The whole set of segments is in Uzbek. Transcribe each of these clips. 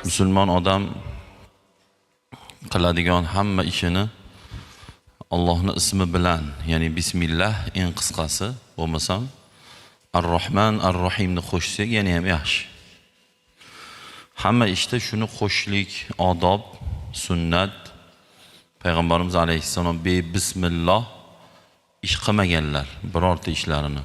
Musulmon odam qiladigan hamma ishini Allohning ismi bilan, ya'ni bismillah eng qisqasi, bo'lmasam Ar-Rahman Ar-Rahimni qo'shsak yana ham yaxshi. Hamma ishda shuni qo'shlik, odob, sunnat. Payg'ambarimiz alayhissalom bismillah ish qilmaganlar birorta ishlarini.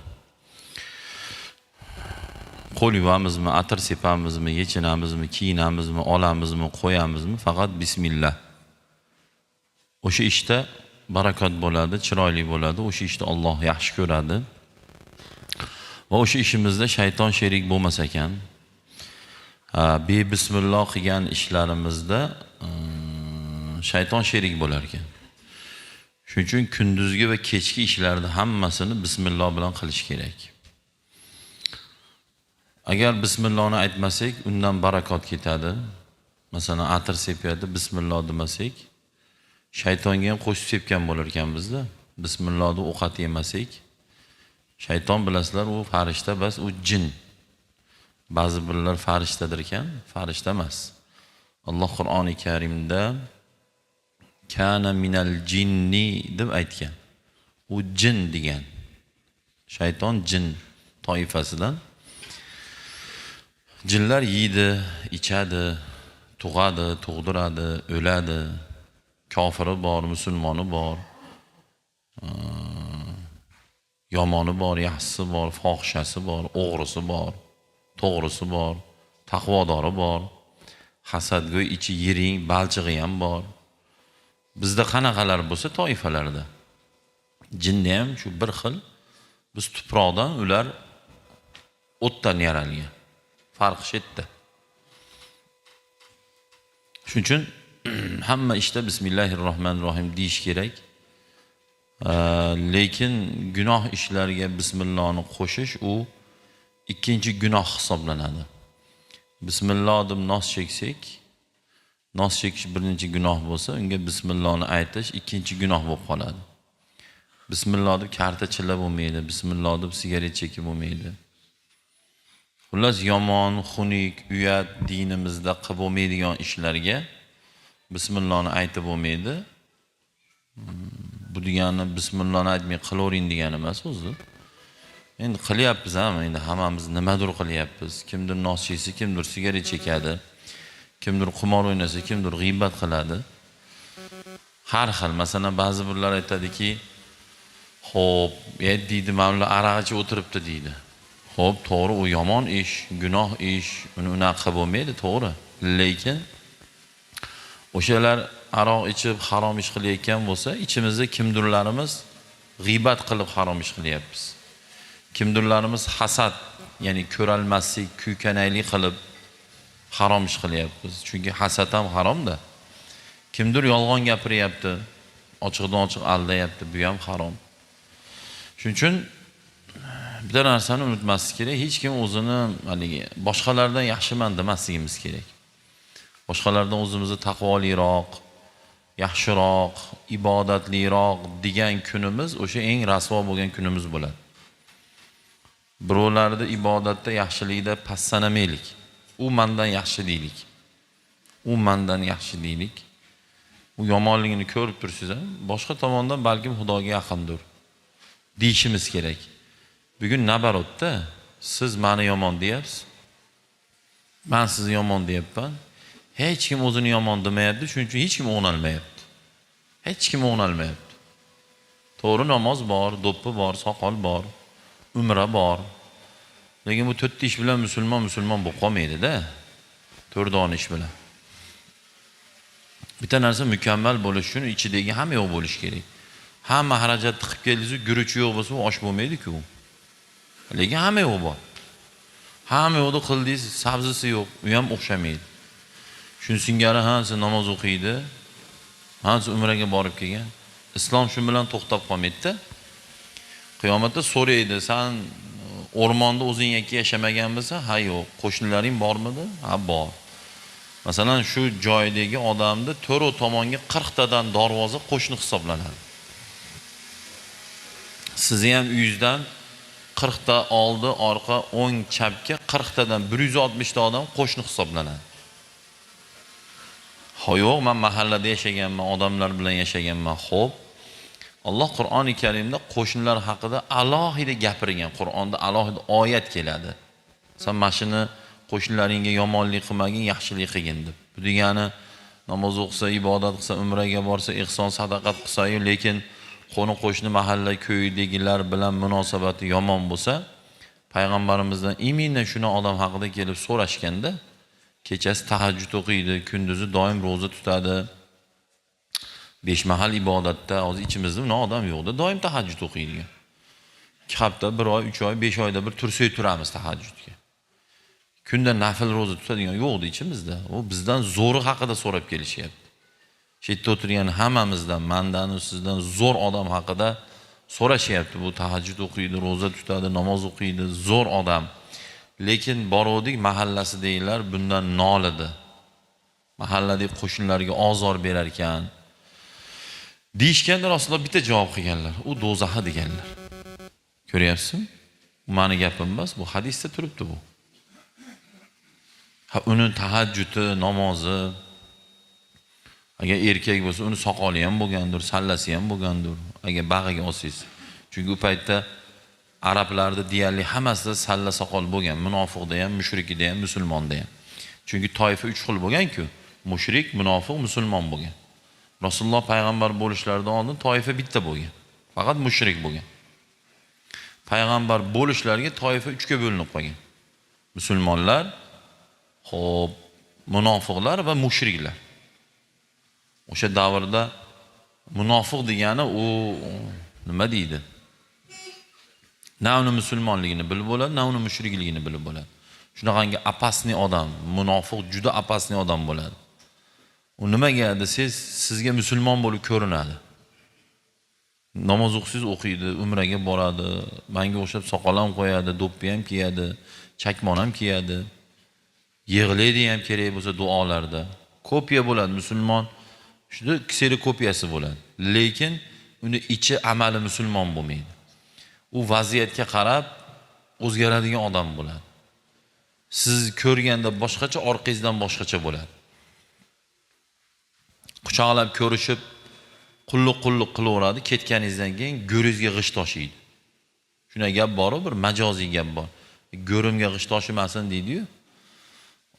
Qo'l yuvamizmi, atir sepamizmi, yechinamizmi, kiyinamizmi, olamizmi, qo'yamizmi, faqat bismillah. O'sha ishda barakat bo'ladi, chiroyli bo'ladi, o'sha ishda Alloh yaxshi ko'radi. Va o'sha ishimizda shayton sherik bo'lmas ekan. Bismillah qilgan ishlarimizda shayton sherik bo'lar ekan. Shuning uchun kunduzgi va kechki ishlarni hammasini bismillah bilan qilish kerak. Agar bismillahni aytmasak, undan barakat ketadi. Masalan, atir sepyapti, bismillah demasak, shaytonga ham qo'shib sepgan bo'lar ekanmizda. Bismillahni ovqat yemasak, shayton bilasizlar, u farishta bas, u jin. Ba'zi birlar farishtadir ekan, farishta emas. Alloh Qur'oni Karimda kana minal jinni deb aytgan. U jin degan. Shayton jin toifasidan. Jinlar yeydi, ichadi, tug'adi, tug'diradi, o'ladi. Kofiri bor, musulmoni bor. Yomoni bor, yaxshisi bor, fohishasi bor, o'g'risi bor, to'g'risi bor, taqvodori bor. Hasadgo'y ichi yiring, balchig'i ham bor. Bizda qanaqalar bo'lsa toifalarda. Jinni ham shu bir xil. Biz tuproqdan, ular o'tdan yaralgan. Farq shetda. Shuning uchun hamma ishda bismillahirrohmanirrohim deyish kerak. Lekin gunoh ishlarga bismillahni qo'shish u ikkinchi gunoh hisoblanadi. Bismillah deb nos cheksak, nos chekish birinchi gunoh bo'lsa, unga bismillahni aytish ikkinchi gunoh bo'lib qoladi. Bismillah deb karta chillab bo'lmaydi, bismillah deb sigaret chekib bo'lmaydi. Xullas, yomon, xunuk, uyat dinimizda qilib bo'lmaydigan ishlarga bismillahni aytib bo'lmaydi. Bu degani bismillahni aytmay qilavering degani emas o'zi. Endi qilyapmiz ham, endi hammamiz nimadir qilyapmiz. Kimdir nos cheksa, kimdir sigaret chekadi, kimdir qimor o'ynasa, kimdir g'iybat qiladi. Har xil. Masalan, ba'zi birlar aytadiki, "Xo'p, deydi, mana aroq ichib o'tiribdi" deydi. Xo'p, to'g'ri, u yomon ish, gunoh ish, uni unaqa qilib bo'lmaydi, to'g'ri. Lekin o'shalar aroq ichib harom ish qilayotgan bo'lsa, ichimizda kimdirlarimiz g'iybat qilib harom ish qilyapmiz. Kimdirlarimiz hasad, ya'ni ko'ralmaslik, kuykanaylik qilib harom ish qilyapmiz. Chunki hasad ham haromda. Kimdir yolg'on gapiryapti, ochiqdan ochiq aldayapti, bu ham harom. Shuning uchun bir narsani unutmaslik kerak, hech kim o'zini haligi boshqalardan yaxshiman demasligimiz kerak. Boshqalardan o'zimizni taqvoliroq, yaxshiroq, ibodatliroq degan kunimiz o'sha eng rasvo bo'lgan kunimiz bo'ladi. Birovlarda ibodatda, yaxshilikda passanamaylik. U mendan yaxshi deylik. U mendan yaxshi deylik. U yomonligini ko'rib tursiz ham, boshqa tomondan balkim Xudoga yaqindir deyishimiz kerak. Bugun nabarotda siz meni yomon deyapsiz. Men sizni yomon deyapman. Hech kim o'zini yomon demayapti, shuning uchun hech kim o'nalmayapti. Hech kim o'nalmayapti. To'g'ri, namoz bor, do'ppi bor, soqol bor, umra bor. Lekin bu to'rtta ish bilan musulmon bo'lib qolmaydi-da. To'rdon ish bilan. Bitta narsa mukammal bo'lish uchun ichidagi hamma yo'q bo'lish kerak. Hamma xarajatni qilib keldingiz, guruchi yo'q bo'lsa, osh bo'lmaydi-ku. Lekin hamma yo'q bor. Hamma yo'qni qildingiz, sabzisi yo'q, u ham o'xshamaydi. Shuni singari hansi namoz o'qiydi, hansi umraga borib kelgan. Islom shu bilan to'xtab qolmaydi-da. Qiyomatda so'raydi, sen o'rmonda o'zing yakka yashamaganmisan? Ha, yo'q. Qo'shnilaring bormidi? Ha, bor. Masalan, shu joydagi odamni to'rt tomonga 40 tadan darvoza qo'shni hisoblanadi. Sizni ham uyingizdan 40 ta oldi, orqa, o'ng, chapga 40 tadan 160 ta odam qo'shni hisoblanadi. Ha yo'q, men mahallada yashaganman, odamlar bilan yashaganman. Xo'p. Alloh Qur'oni Karimda qo'shnilar haqida alohida gapirgan. Qur'onda alohida oyat keladi. Sen mashini qo'shnilaringga yomonlik qilmagin, yaxshilik qilgin deb. Bu degani namoz o'qisa, ibodat qilsa, umraga borsa, ihson sadaqat qilsa-yu, lekin qo'ni-qo'shni mahalla ko'yidagilar bilan munosabati yomon bo'lsa, payg'ambarimizdan imina shuna odam haqida kelib so'rashganda, kechasi tahajjud o'qiydi, kunduzi doim roza tutadi. 5 mahal ibodatda, hozir ichimizda uni odam yo'qda, doim tahajjud o'qiydi. 2 hafta, 1 oy, 3 oy, 5 oyda bir tursak turamiz tahajjudga. Kunda nafil roza tutadigan yo'qdi ichimizda. U bizdan zo'ri haqida so'rab kelishyapti. Shu yerda o'tirgan hammamizdan, mendan, sizdan zo'r odam haqida so'rashyapti. Bu tahajjud o'qiydi, roza tutadi, namoz o'qiydi, zo'r odam. Lekin boruvdik mahallasidagilar bundan nolidi. Mahalladagi qo'shnilarga ozor berar ekan. Deyishganda Rasululloh bitta javob qilganlar. U do'zaxa deganlar. Ko'ryapsizmi? Bu meni gapim emas, bu hadisda turibdi bu. Ha, uni tahajjudi, namozi, agar erkak bo'lsa, uni soqoli ham bo'lgandir, sallasi ham bo'lgandir. Agar bag'iga olsangiz. Chunki u paytda arablarda deyarli hammasida salla soqol bo'lgan. Munofiqda ham, mushrikida ham, musulmonda ham. Chunki toifa 3 xil bo'lgan-ku. Mushrik, munofiq, musulmon bo'lgan. Rasululloh payg'ambar bo'lishlaridan oldin toifa bitta bo'lgan. Faqat mushrik bo'lgan. Payg'ambar bo'lishlariga toifa 3 ga bo'linib qolgan. Musulmonlar, xo'p, munofiqlar va mushriklar. O'sha davrda munofiq degani u nima deydi? Na uni musulmonligini bilib bo'ladi, na uni mushrikligini bilib bo'ladi. Shunaqangi apasni odam, munofiq juda apasni odam bo'ladi. U nimaga desangiz, sizga musulmon bo'lib ko'rinadi. Namoz o'qisiz o'qiydi, umraga boradi, menga o'xshab soqol ham qo'yadi, do'ppi ham kiyadi, chakmon ham kiyadi. Yig'laydi ham kerak bo'lsa duolarda. Kopiya bo'ladi musulmon. Shunda kserokopiyasi bo'ladi. Lekin uni ichi amali musulmon bo'lmaydi. U vaziyatga qarab o'zgaradigan odam bo'ladi. Siz ko'rganda boshqacha, orqangizdan boshqacha bo'ladi. Quchoqlab ko'rishib, qulluq qilaveradi, ketganingizdan keyin go'ringizga g'isht toshiydi. Shuna gap bor-ku, bir majoziy gap bor. Go'rimga g'isht toshimasin deydi-yu.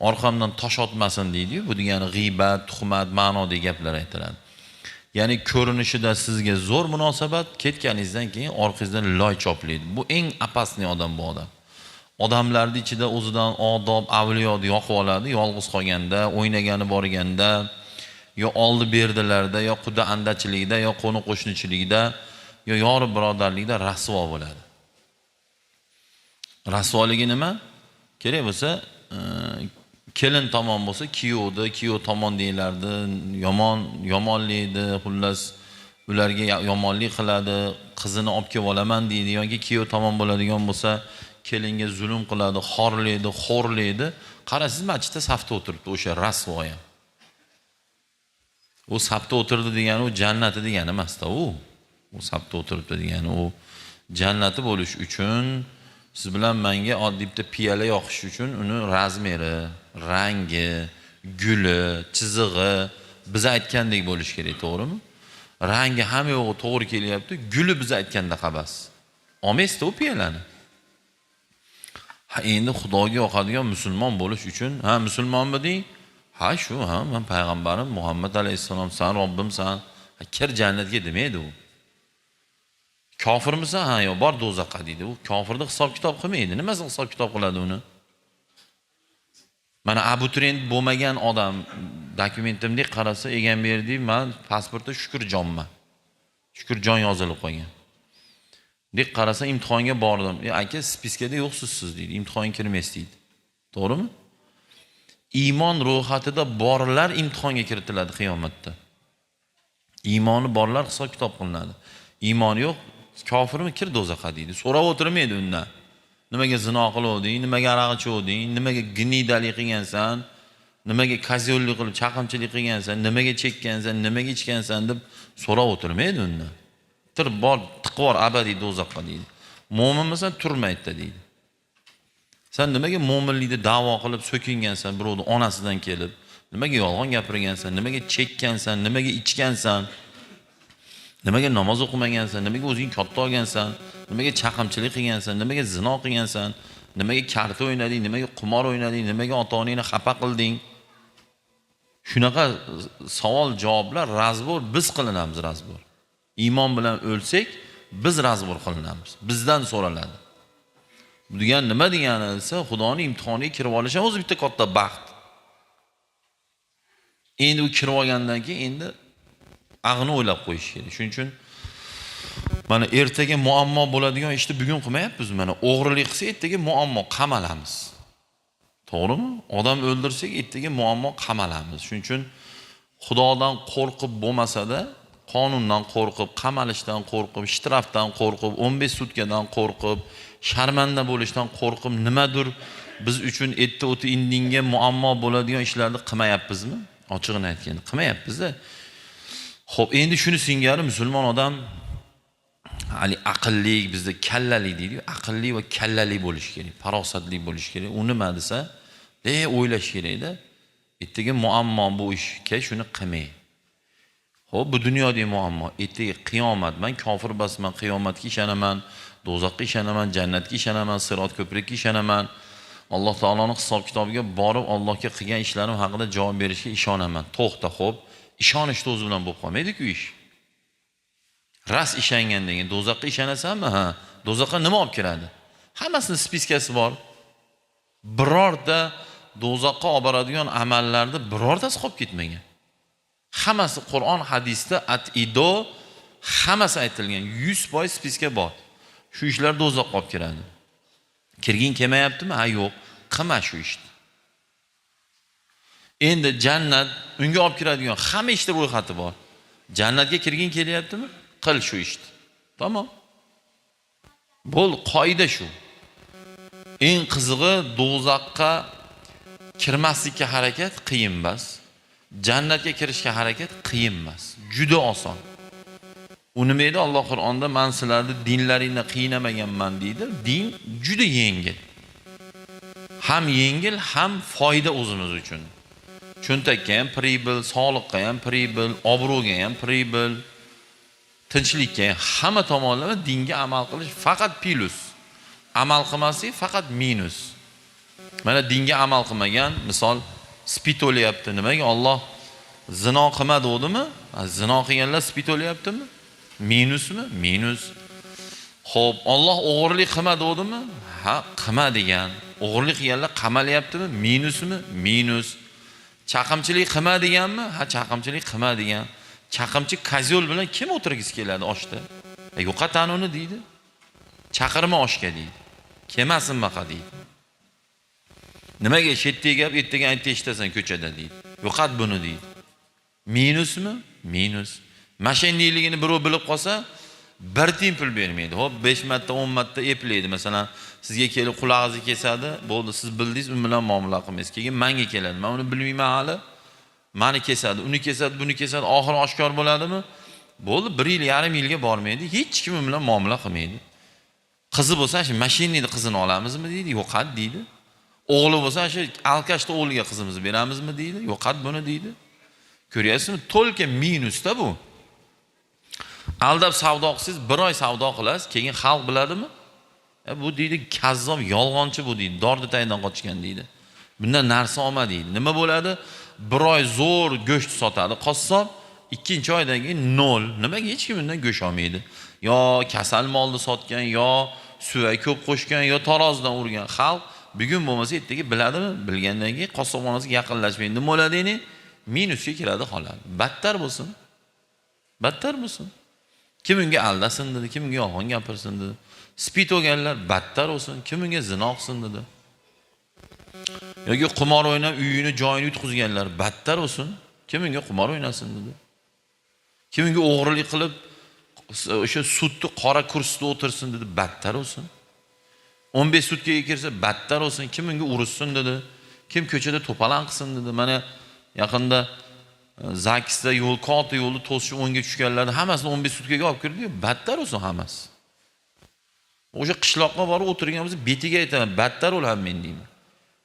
Orqamdan tosh otmasin deydi-yu. Bu degani g'iybat, tuhmat ma'nodagi gaplar aytiladi. Ya'ni ko'rinishida sizga zo'r munosabat, ketganingizdan keyin orqangizdan loy choplaydi. Bu eng apasni odam bu odam. Odamlarning ichida o'zidan odob, avliyoni yoqib oladi, yolg'iz qolganda, o'ynagani borganda, yo oldi berdilarda, yo quda andachilikda, yo qo'ni qo'shnichilikda, yo yori birodarlikda rasvo bo'ladi. Rasvoligi nima? Kerak bo'lsa, kelin tomon bo'lsa, kuyov tomon deylardi, yomonlaydi, xullas ularga yomonlik qiladi, qizini olib kelib olaman deydi, yoki kuyov tomon bo'ladigan bo'lsa, kelinga zulm qiladi, xorlaydi, xo'rlaydi. Qarasiz, masjidda safda o'tiribdi o'sha rasvoya. U safda o'tirdi degani u jannati degani emas-da u. U safda o'tiribdi degani u jannati bo'lish uchun, siz bilan menga oddiy bitta piyola yoqish uchun uni razmeri, rangi, guli, chizig'i biz aytgandek bo'lish kerak, to'g'rimi? Rangi hamma yo'g'i to'g'ri kelyapti, guli biz aytganda qabas. Olmaysiz-da u piyolani. Ha, endi Xudoga yoqadigan musulmon bo'lish uchun, ha, musulmonmiding? Ha, shu, ha, men payg'ambarim Muhammad alayhisalom, san Robbimsan. Kir jannatga demaydi u. Kofirmisan? Ha, yo, bor do'zaxga deydi. U kofirni hisob kitob qilmaydi. Nimasi hisob kitob qiladi uni? Mana abituriyent bo'lmagan odam dokumentimga qarasa, Egamberdi, men pasportda Shukurjonman. Shukurjon yozilib qolgan. Deb qarasa imtihonga bordim. Aka, spiskada yo'qsiz siz deydi. Imtihonga kirmaysiz deydi. To'g'rimi? Iymon ro'yxatida borlar imtihonga kiritiladi qiyomatda. Iymoni borlar hisob kitob qilinadi. Iymoni yo'q, kofirmi, kir do'zaxga deydi. So'rab o'tirmaydi undan. Nimaga zino qiluvding, nimaga aroq ichuvding, nimaga gnidalik qilgansan, nimaga kozyo'llik qilib chaqimchilik qilgansan, nimaga chekkansan, nimaga ichgansan deb so'rab o'tirmaydi undan. Bor, tiqvor abadiy do'zaxga deydi. Mo'minmisan, turma aytdi deydi. Sen nimaga mo'minlikni da'vo qilib so'kingansan birovni onasidan kelib, Nimaga yolg'on gapirgansan? Nimaga chekkansan? Nimaga ichgansan? Nimaga namoz o'qimagansan? Nimaga o'zing katta olgansan? Nimaga chaqimchilik qilgansan? Nimaga zino qilgansan? Nimaga karta o'ynading? Nimaga qimor o'ynading? Nimaga ota-onangni xafa qilding? Shunaqa savol javoblar razbor biz qilinamiz razbor. Iymon bilan o'lsak, biz razbor qilinamiz. Bizdan so'raladi. Bu degan nima degani desa, Xudoning imtihoniga kirib olish ham o'zi bitta katta baxt. Endi u kirib olgandan keyin endi ag'ini o'ylab qo'yish kerak. Shuning uchun mana ertaga muammo bo'ladigan ishni bugun qilmayapmiz. Mana o'g'rilik qilsa ertaga muammo qamalamiz. To'g'rimi? Odam o'ldirsak ertaga muammo qamalamiz. Shuning uchun Xudodan qo'rqib bo'lmasa-da, qonundan qo'rqib, qamalishdan qo'rqib, shtrafdan qo'rqib, 15 sutkadan qo'rqib, sharmanda bo'lishdan qo'rqib, nimadir biz uchun etdi o'ti indinga muammo bo'ladigan ishlarni qilmayapmizmi? Ochig'ini aytganda qilmayapmiz-da. Xo'p, endi shuni singari musulmon odam aqlli, bizda kallali deydi, aqlli va kallali bo'lish kerak, farosatli bo'lish kerak. U nima desa, o'ylash kerak-da. Ertaga muammo bu ishga shuni qilmay. Xo'p, bu dunyodagi muammo, ertaga qiyomat, men kofir basman, qiyomatga ishonaman, do'zaxga ishonaman, jannatga ishonaman, sirot ko'prikka ishonaman. Alloh taoloning hisob kitobiga borib, Allohga qilgan ishlarim haqida javob berishga ishonaman. To'xta, xo'p, ishonishni o'zi bilan bo'lib qolmaydi-ku ish. Ras ishongandan keyin do'zaxga ishonasanmi? Ha, do'zaxga nima olib kiradi? Hammasini spiskasi bor. Birorta do'zaxga olib boradigan amallarni birortasi qolib ketmagan. Hammasi Qur'on, hadisda at-ido hammasi aytilgan. 100% spiska bor. Shu ishlar do'zaxga olib kiradi. Kirgin kelmayaptimi? Ha, yo'q. Qilma shu ishni. Endi jannat unga olib kiradigan hamma ishlar ro'yxati bor. Jannatga kirgin kelyaptimi? Qil shu ishni. Tamom. Bo'l, qoida shu. Eng qizig'i do'zaxga kirmaslikka harakat qiyin emas. Jannatga kirishga harakat qiyin emas. Juda oson. U nima edi? Alloh Qur'onda men sizlarni dinlaringni qiynamaganman deydi. Din juda yengil. Ham yengil, ham foyda o'zimiz uchun. Cho'ntakka ham pribil, sog'liqqa ham pribil, obro'ga ham pribil, tinchlikka ham hamma tomonlama dinga amal qilish faqat plus. Amal qilmaslik faqat minus. Mana dinga amal qilmagan, misol spit o'lyapti. Nimaga? Alloh zino qilma dedimi? Zino qilganlar spit o'lyaptimi? Minusmi? Minus. Xo'p, Alloh o'g'irlik qilma dedimi? Ha, qilma degan. O'g'irlik qilganlar qamalyaptimi? Minusmi? Minus. Chaqimchilik qilma deganmi? Ha, chaqimchilik qilma degan. Chaqimchi kozyol bilan kim o'tirgisi keladi oshda? Yo'qatan uni deydi. Chaqirma oshga deydi. Kelmasin baqa deydi. Nimaga shetdagi gap ertaga aytib eshitasan ko'chada deydi. Yo'qat buni deydi. Minusmi? Minus. Mashinniligini birov bilib qolsa, bir tiyin pul bermaydi. Hop 5 marta 10 marta eplaydi. Masalan, sizga kelib qulog'ingizni kesadi, bo'ldi, siz bildingiz, u bilan muomala qilmaysiz. Keyin menga keladi. Men uni bilmayman hali. Meni kesadi, uni kesadi, buni kesadi, oxiri oshkor bo'ladimi? Bo'ldi, 1 yil, yarim yilga bormaydi. Hech kim bilan muomala qilmaydi. Qizi bo'lsa, shu mashinning qizini olamizmi deydi, yo'qat deydi. O'g'li bo'lsa, shu alkashda o'g'liga qizimizni beramizmi deydi, yo'qat buni deydi. Ko'ryapsizmi? To'lka minusda bu. Aldab savdo qilsangiz, 1 oy savdo qilasiz, keyin xalq biladimi? Bu deydi, kazzob, yolg'onchi bu deydi, dorda taydan qochgan deydi. Bundan narsa olma deydi. Nima bo'ladi? 1 oy zo'r go'sht sotadi qassob, 2-oydan keyin 0. Nimaga hech kim undan go'sht olmaydi? Yo kasal molni sotgan, yo suvay ko'p qo'shgan, yo tarozdan urgan xalq bugun bo'lmasa ertaga biladimi? Bilgandan keyin qassobxonasiga yaqinlashmaydi. Nima bo'ladi endi? Minusga kiradi qoladi. Battar bo'lsin. Battar bo'lsin. Kim unga aldasin dedi, kim unga yolg'on gapirsin dedi. Spit o'ganlar battar bo'lsin, kim unga zino qilsin dedi. Yoki qimor o'ynab uyini, joyini yutqizganlar battar bo'lsin, kim unga qimor o'ynasin dedi. Kim unga o'g'rilik qilib o'sha sudni qora kursida o'tirsin dedi, battar bo'lsin. 15 sutkaga kirsa battar bo'lsin, kim unga urushsin dedi. Kim ko'chada to'palan qilsin dedi. Mana yaqinda Zakisda yo'l, katta yo'lni to'sib o'ngga tushganlarni hammasini 15 sutkaga olib kirdi-yu, battar bo'lsin hammasi. O'sha qishloqqa borib o'tirganmiz, betiga aytaman, battar bo'l ham men deyman.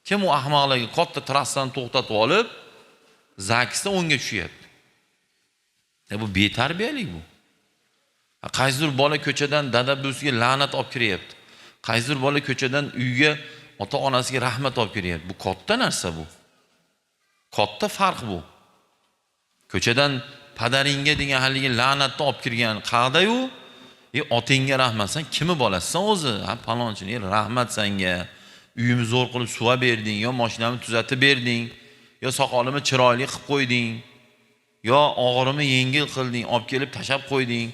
Kim u ahmoqlarga katta trassani to'xtatib olib, zakisda 10 ga tushyapti. Bu betarbiyalik bu. Qaysidir bola ko'chadan dada busiga la'nat olib kiryapti. Qaysidir bola ko'chadan uyga ota-onasiga rahmat olib kiryapti. Bu katta narsa bu. Katta farq bu. Ko'chadan padaringga degan haligi la'natni olib kirgan qaqda-yu, otingga rahmat. Sen kimni bolasisan o'zi? Ha, palonchi, rahmat senga. Uyimni zo'r qilib suva berding, yo mashinamni tuzatib berding, yo soqolimni chiroyli qilib qo'yding, yo og'irimni yengil qilding, olib kelib tashab qo'yding.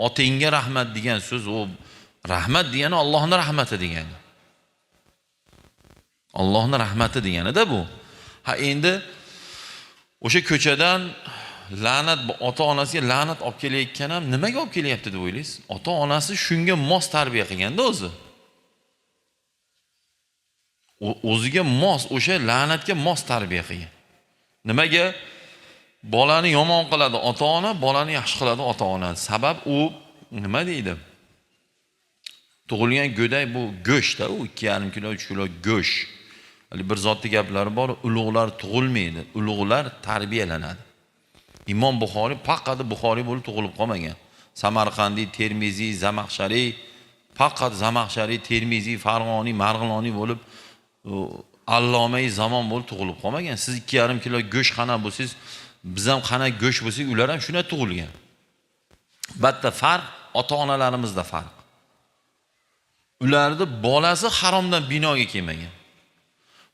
Otingga rahmat degan so'z, u rahmat degani Allohning rahmati degani. Allohning rahmati degani-da bu. Ha, endi o'sha ko'chadan la'nat, ota-onasiga la'nat olib kelayotgan ham nimaga olib kelyapti deb o'ylaysiz? Ota-onasi shunga mos tarbiya qilganda o'zi. O'ziga mos, o'sha la'natga mos tarbiya qilgan. Nimaga? Bolani yomon qiladi ota-ona, bolani yaxshi qiladi ota-ona. Sabab u nima deydi? Tug'ilgan go'dak bu go'sht-da, u 2,5 kilo, 3 kilo go'sht. Hali bir zotli gaplari bor, ulug'lar tug'ilmaydi, ulug'lar tarbiyalanadi. Imom Buxoriy faqat Buxoriy bo'lib tug'ilib qolmagan. Samarqandiy, Termiziy, Zamaxshariy, faqat Zamaxshariy, Termiziy, Farg'oniy, Marg'iloniy bo'lib allomai zamon bo'lib tug'ilib qolmagan. Siz 2,5 kilo go'sht qana bo'lsangiz, biz ham qana go'sht bo'lsak, ular ham shuna tug'ilgan. Batta farq ota-onalarimizda farq. Ularda bolasi haromdan binoga kelmagan.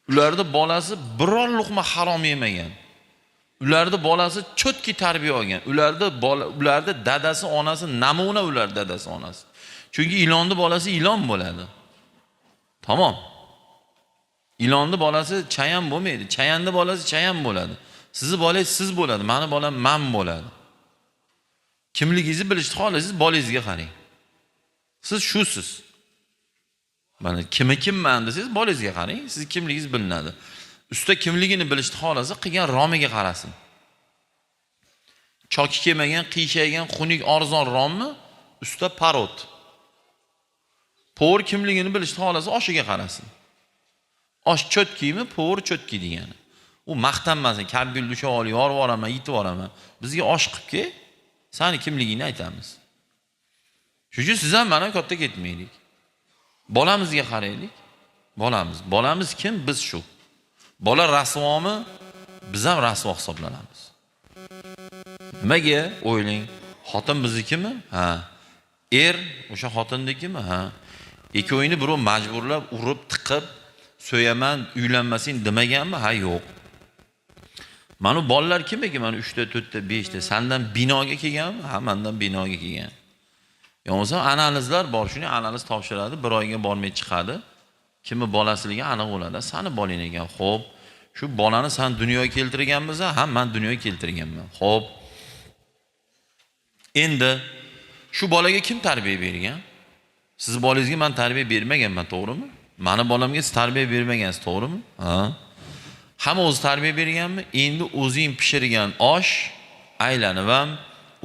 Ularda bolasi biror luqma harom yemagan. Ularda bolasi cho'tki tarbiya olgan. Ularda dadasi, onasi namuna, ular dadasi, onasi. Chunki ilonni bolasi ilon bo'ladi. Tamom. Ilonni bolasi chayan bo'lmaydi. Chayanning bolasi chayan bo'ladi. Sizni bolangiz siz bo'ladi, meni bolam men bo'ladi. Kimligingizni bilishni xohlasangiz, bolangizga qarang. Siz shusiz. Mana kimman desangiz, bolangizga qarang, siz kimligingiz bilinadi. Usta kimligini bilishni xohlasa, qilgan romiga qarasin. Choki kelmagan, qiyshaygan, xunuk arzon rommi? Usta parot. Po'r kimligini bilishni xohlasa, oshiga qarasin. Osh cho'tkimi, po'r cho'tki degani. U maqtanmasin, kabgul dusha olib yorib oraman, yitib oraman. Bizga osh qilib ke, seni kimligini aytamiz. Shuning uchun siz ham mana katta ketmaylik. Bolamizga qaraylik. Bolamiz kim? Biz shu. Bola rasvomi? Biz ham rasvo hisoblanamiz. Nimaga? O'ylang. Xotin biznikimi? Ha. O'sha xotinnikimi? Ha. Ikkovini birov majburlab, urib, tiqib, so'yaman, uylanmasang demaganmi? Ha, yo'q. Mana bolalar kim ekan? Mana 3 ta, 4 ta, 5 ta sendan binoga kelganmi? Ha, mendan binoga kelgan. Yo'qsa analizlar bor, shuni analiz topshiradi, bir oyga bormay chiqadi. Kimni bolasiligi aniq bo'ladi. Seni bolang ekan. Xo'p, shu bolani sen dunyoga keltirganmiz? Ha, men dunyoga keltirganman. Xo'p. Endi shu bolaga kim tarbiya bergan? Siz bolangizga men tarbiya bermaganman, to'g'rimi? Meni bolamga siz tarbiya bermagansiz, to'g'rimi? Ha. Hamma o'zi tarbiya berganmi? Endi o'zing pishirgan osh aylanib ham,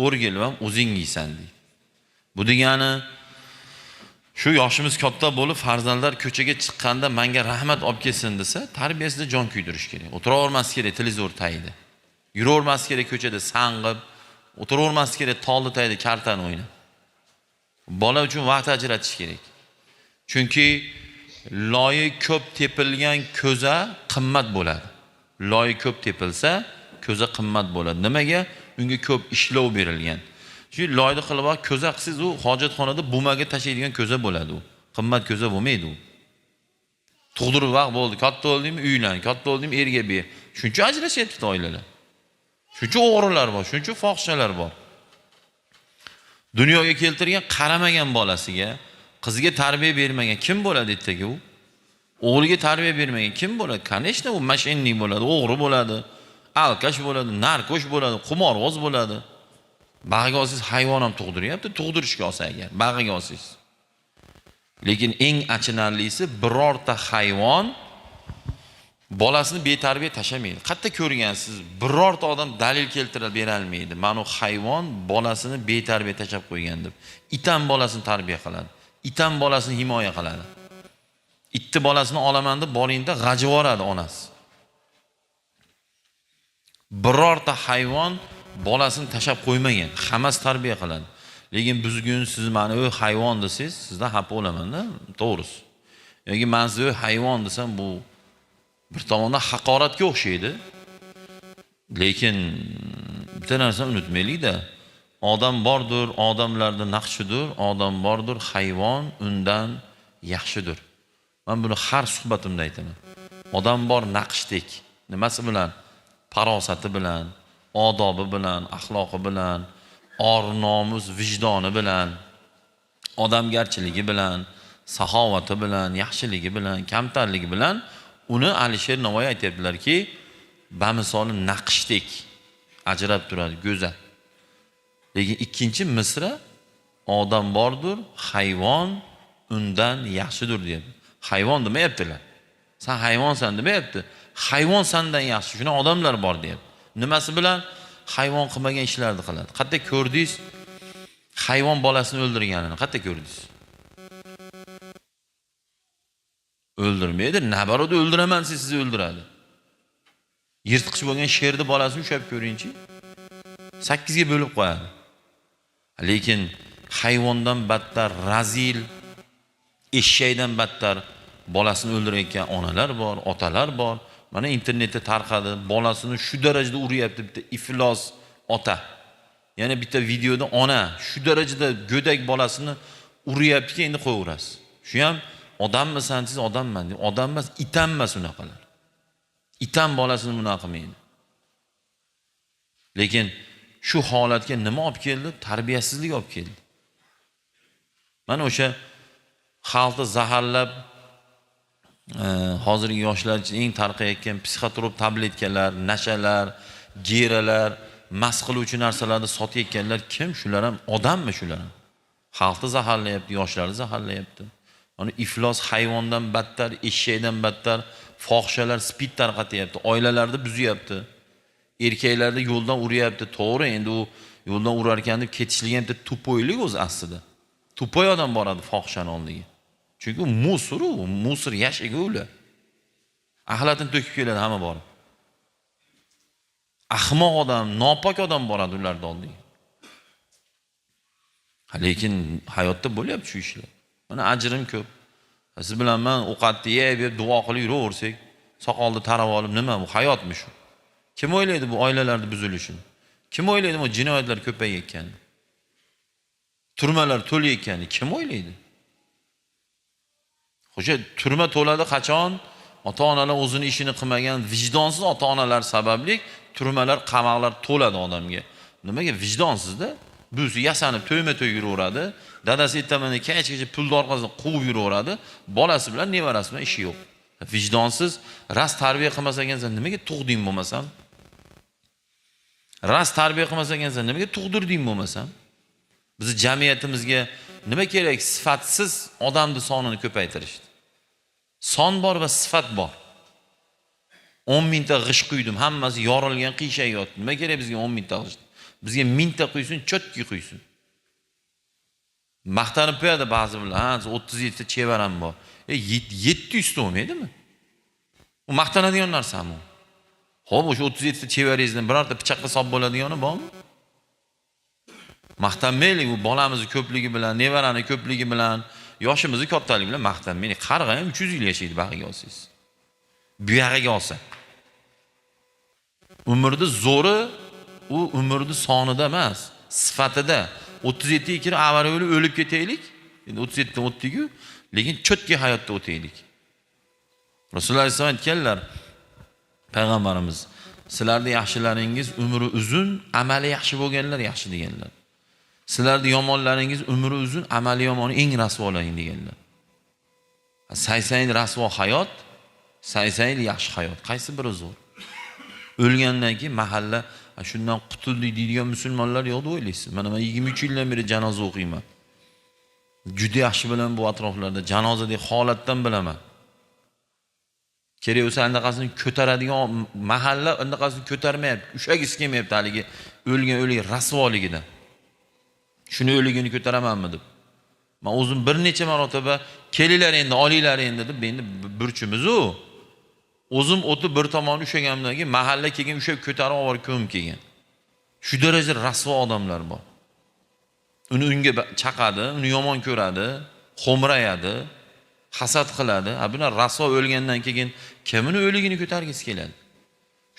o'rgilib ham o'zing yeysan deydi. Bu degani shu yoshimiz katta bo'lib farzandlar ko'chaga chiqqanda menga rahmat olib kelsin desa, tarbiyasida jon kuydirish kerak. O'tiravermas kerak televizor tagida. Yuravermas kerak ko'chada sang'ib, o'tiravermas kerak tolli tagida kartani o'ynab. Bola uchun vaqt ajratish kerak. Chunki loyi ko'p tepilgan ko'za qimmat bo'ladi. Loyi ko'p tepilsa, ko'za qimmat bo'ladi. Nimaga? Unga ko'p ishlov berilgan. Shu loyni qilib ko'za qilsangiz, u hojatxonada bumaga tashlaydigan ko'za bo'ladi u. Qimmat ko'za bo'lmaydi u. Tug'dirib vaqt bo'ldi, katta bo'ldingmi uylan, katta bo'ldingmi erga ber. Shuncha ajrashyapti oilalar. Shuncha o'g'rilar bor, shuncha fohishalar bor. Dunyoga keltirgan qaramagan bolasiga, qiziga tarbiya bermagan kim bo'ladi ertaga u? O'g'liga tarbiya bermagan kim bo'ladi? Конечно, u mashinnik bo'ladi, o'g'ri bo'ladi, alkash bo'ladi, narkosh bo'ladi, qimorvoz bo'ladi. Bag'iga olsangiz hayvon ham tug'diryapti, tug'dirishga olsa agar, bag'iga olsangiz. Lekin eng achinarlisi birorta hayvon bolasini betarbiya tashamaydi. Qayerda ko'rgansiz? Birorta odam dalil keltirib bera olmaydi. Mana u hayvon bolasini betarbiya tashab qo'ygan deb. It ham bolasini tarbiya qiladi. It ham bolasini himoya qiladi. Itni bolasini olaman deb boringda g'ajib yoradi onasi. Birorta hayvon bolasini tashab qo'ymagan. Hammasi tarbiya qiladi. Lekin bugun siz meni "Ey hayvon" desangiz, sizdan xafa bo'laman-da, to'g'risi. Yoki men sizni "Ey hayvon" desam, bu bir tomondan haqoratga o'xshaydi. Lekin bitta narsani unutmaylik-da. Odam bordir, odamlarda naqshidir, odam bordir, hayvon undan yaxshidir. Men buni har suhbatimda aytaman. Odam bor naqshdek. Nimasi bilan? Farosati bilan, odobi bilan, axloqi bilan, or-nomus, vijdoni bilan, odamgarchiligi bilan, saxovati bilan, yaxshiligi bilan, kamtarligi bilan uni Alisher Navoiy aytibdilarki, bamisoli naqshdek ajrab turadi, go'zal. Lekin ikkinchi misra odam bordir, hayvon undan yaxshidir deydi. Hayvon demayaptilar. Sen hayvonsan demayapti. Hayvon sendan yaxshi, shuna odamlar bor deyapti. Nimasi bilan? Hayvon qilmagan ishlarni qiladi. Qayerda ko'rdingiz? Hayvon bolasini o'ldirganini qayerda ko'rdingiz? O'ldirmaydi, nabaroda o'ldiraman sizni o'ldiradi. Yirtqich bo'lgan sherni bolasini ushab ko'ringchi. 8 ga bo'lib qo'yadi. Lekin hayvondan battar razil, eshakdan battar bolasini o'ldirayotgan onalar bor, otalar bor. Mana internetda tarqadi, bolasini shu darajada uryapti bitta iflos ota. Yana bitta videoda ona shu darajada go'dak bolasini uryaptiki, endi qo'yaverasiz. Shu ham odammisan, siz odamman deb, odam emas, itam emas unaqalar. Itam bolasini bunaqa qilmaydi. Lekin shu holatga nima olib keldi? Tarbiyasizlik olib keldi. Mana o'sha xalqni zaharlab hozirgi yoshlar uchun eng tarqayotgan psixotrop tabletkalar, nashalar, geralar, mast qiluvchi narsalarni sotayotganlar kim? Shular ham odammi shular ham? Xalqni zaharlayapti, yoshlarni zaharlayapti. Mana iflos hayvondan battar, eshakdan battar fohishalar spid tarqatyapti, oilalarni buzyapti. Erkaklarni yo'ldan uryapti. To'g'ri, endi u yo'ldan urar ekan deb ketishligi ham tupoylik o'zi aslida. Tupoy odam boradi fohishani oldiga. Chunki musor yashaga ular. Axlatini to'kib keladi hamma borib. Ahmoq odam, nopok odam boradi ularning oldiga. Lekin hayotda bo'lyapti shu ishlar. Mana ajrim ko'p. Siz bilan men ovqatni yeb, duo qilib yuraversak, soqolni tarab olib, nima bu hayotmi shu? Kim o'ylaydi bu oilalarning buzilishini? Kim o'ylaydi bu jinoyatlar ko'payayotganini? Turmalar to'layotganini kim o'ylaydi? Xo'ja, turma to'ladi qachon? Ota-onalar o'zini ishini qilmagan vijdonsiz ota-onalar sababli turmalar, qamoqlar to'ladi odamga. Nimaga vijdonsizda? Buzi yasanib to'yma-to'y yuraveradi, dadasi ertamanda kechgacha pulni orqasidan quvib yuraveradi, bolasi bilan nevarasi bilan ishi yo'q. Vijdonsiz, ras tarbiya qilmas ekansan, nimaga tug'ding bo'lmasam? Ras tarbiya qilmas ekansan, nimaga tug'dirding bo'lmasam? Bizi jamiyatimizga nima kerak? Sifatsiz odamning sonini ko'paytirishdi. Son bor va sifat bor. 10 mingta g'ish quydim, hammasi yorilgan, qiyshayotdi. Nima kerak bizga 10 mingta g'ish? Bizga mingta quysin, chotki quysin. Maqtanib qo'yadi ba'zi bilan. Ha, 37 ta chevaram bor. 700 ta bo'lmaydimi? U maqtanadigan narsami? Xo'p, o'sha 37 ta chevaringizdan birorta pichoqqa solib bo'ladigani bormi? Maqtanmaylik, u bolamizni ko'pligi bilan, nevarani ko'pligi bilan, yoshimizni kattaligi bilan maqtanmaylik. Qarg'a ham 300 yil yashaydi bag'iga olsangiz. Bu yog'iga olsa. Umrni zo'ri u umrni sonida emas, sifatida. 37 ga kirib avariya bo'lib o'lib ketaylik. Endi 37 dan o'tdik-ku, lekin chotki hayotda o'taylik. Rasululloh alayhisolom aytganlar, payg'ambarimiz, sizlarning yaxshilaringiz umri uzun, amali yaxshi bo'lganlar yaxshi deganlar. Sizlarning yomonlaringiz umri uzun, amali yomoni eng rasvolang deganlar. 80 yil rasvo hayot, 80 yil yaxshi hayot. Qaysi biri zo'r? O'lgandan keyin mahalla shundan qutuldik deydigan musulmonlar yo'q deb o'ylaysiz. Mana men 23 yildan beri janoza o'qiyman. Juda yaxshi bilan bu atroflarda janozadagi holatdan bilaman. Kerak bo'lsa andaqasini ko'taradigan mahalla andaqasini ko'tarmayapti. Ushagisi kelmayapti haligi o'lgan rasvoligidan. Shuni o'ligini ko'taramanmi deb. Men o'zim bir necha marotaba kelinglar endi, olinglar endi deb, endi burchimiz u. O'zim o'tib bir tomonni ushlaganimdan keyin mahalla kelgan ushlab ko'tarib olib ko'mib kelgan. Shu darajada rasvo odamlar bor. Unga chaqadi, uni yomon ko'radi, xo'mrayadi, hasad qiladi. Bular rasvo o'lgandan keyin kimini o'ligini ko'targisi keladi?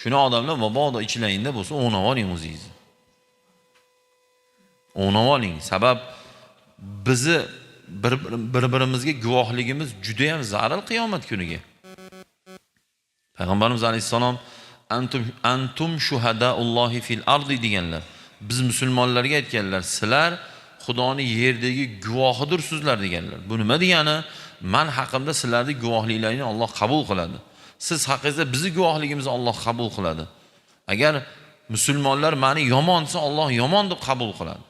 Shuni odamlar mabodo ichlayinda bo'lsa, o'nab oling o'zingizni. O'nab oling. Sabab bizni bir-birimizga guvohligimiz juda ham zarur qiyomat kuniga. Payg'ambarimiz alayhisalom antum shuhadaullohi fil ardi deganlar. Biz musulmonlarga aytganlar, sizlar Xudoning yerdagi guvohidirsizlar deganlar. Bu nima degani? Men haqimda sizlarning guvohliklaringizni Alloh qabul qiladi. Siz haqingizda bizning guvohligimizni Alloh qabul qiladi. Agar musulmonlar meni yomon desa, Alloh yomon deb qabul qiladi.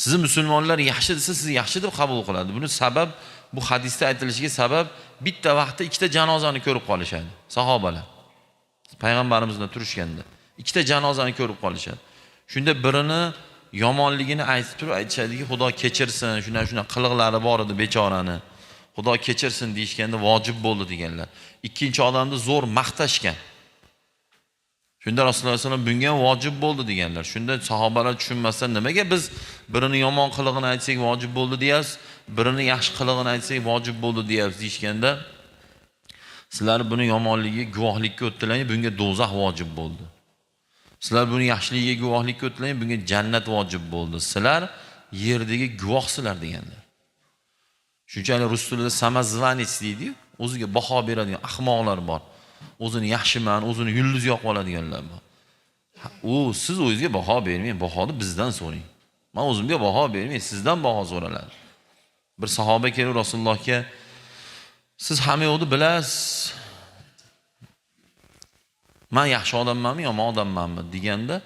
Sizni musulmonlar yaxshi desa, sizni yaxshi deb qabul qiladi. Buni sabab, bu hadisda aytilishiga sabab bitta vaqtda ikkita janozani ko'rib qolishadi sahobalar. Payg'ambarimizdan turishganda ikkita janozani ko'rib qolishadi. Shunda birini yomonligini aytib turib aytishadiki, Xudo kechirsin, shuna qiliqlari bor edi bechorani. Xudo kechirsin deyishganda vojib bo'ldi deganlar. Ikkinchi odamni zo'r maqtashgan. Shunda Rasululloh sollallohu alayhi vasallam bunga vojib bo'ldi deganlar. Shunda sahobalar tushunmasdan nimaga biz birini yomon qilig'ini aytsak vojib bo'ldi deyapsiz, birini yaxshi qilig'ini aytsak vojib bo'ldi deyapsiz deyishganda, sizlar buni yomonligiga guvohlikka o'tdilaring, bunga do'zax vojib bo'ldi. Sizlar buni yaxshiligiga guvohlikka o'tdilaring, bunga jannat vojib bo'ldi. Sizlar yerdagi guvohsizlar deganlar. Shunchalik rus tilida samazvanets deydi-yu, o'ziga baho beradigan ahmoqlar bor. O'zini yaxshiman, o'zini yulduz yoqib oladiganlar bor. Siz o'zingizga baho bermang, bahoni bizdan so'rang. Men o'zimga baho bermay, sizdan baho so'raladi. Bir sahoba kelib Rasulullohga, siz hamma yo'qni bilasiz. Men yaxshi odammanmi, yomon odammanmi deganda,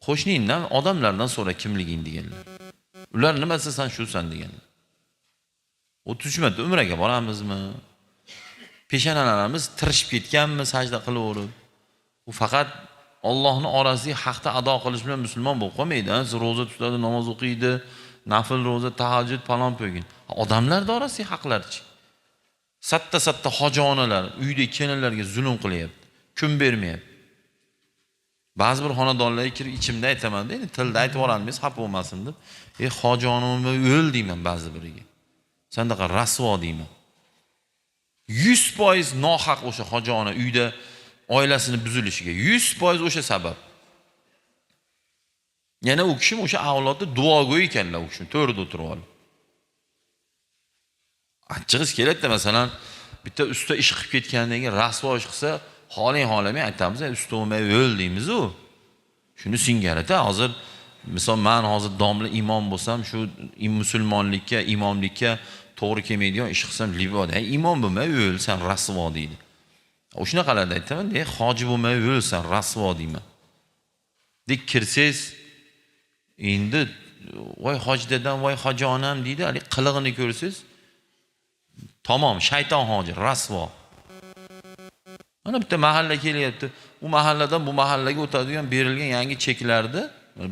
qo'shningdan, odamlardan so'ra kimliging deganlar. Ular nima desa sen shusan deganlar. O tushmadi, umraga boramizmi? Peshonalarimiz tirishib ketganmi sajda qilaverib? U faqat Allohning orasiga haqda ado qilish bilan musulmon bo'lib qolmaydi. Siz roza tutadi, namoz o'qiydi, nafl roza, tahajjud falon qo'ygan. Odamlar orasiga haqlarchi. Satta hoji onalar uyda kelinlarga zulm qilyapti, kun bermayapti. Ba'zi bir xonadonlarga kirib ichimda aytaman, endi tilda aytib olamiz, xafa bo'lmasin deb. Hoji onamni o'l deyman ba'zi biriga. Sandaqa rasvo deyman. 100% nohaq o'sha hoji ona uyda oilasini buzilishiga 100% o'sha sabab. Yana u kishi o'sha avlodni duogo'y ekanlar, u kishi to'rida o'tirib olib. Achchig'is keladi, masalan, bitta usta ish qilib ketgandan keyin rasvo ish qilsa, holamay aytamiz, ustomay o'l deymiz-ku. Shuni singari-da, hozir misol men hozir domla imom bo'lsam, shu musulmonlikka, imomlikka to'g'ri kelmaydigan ish qilsam, libod, imom bo'lmay o'l, sen rasvo deydi. O'shunaqalarda aytaman, hoji bo'lmay o'l, sen rasvo deyman. Dek kirsangiz, endi voy hoji dadam, voy hoji onam deydi, hali qilig'ini ko'rsangiz, tamom, shayton hoji, rasvo. Mana bitta mahalla kelyapti. U mahalladan bu mahallaga o'tadigan berilgan yangi cheklarda,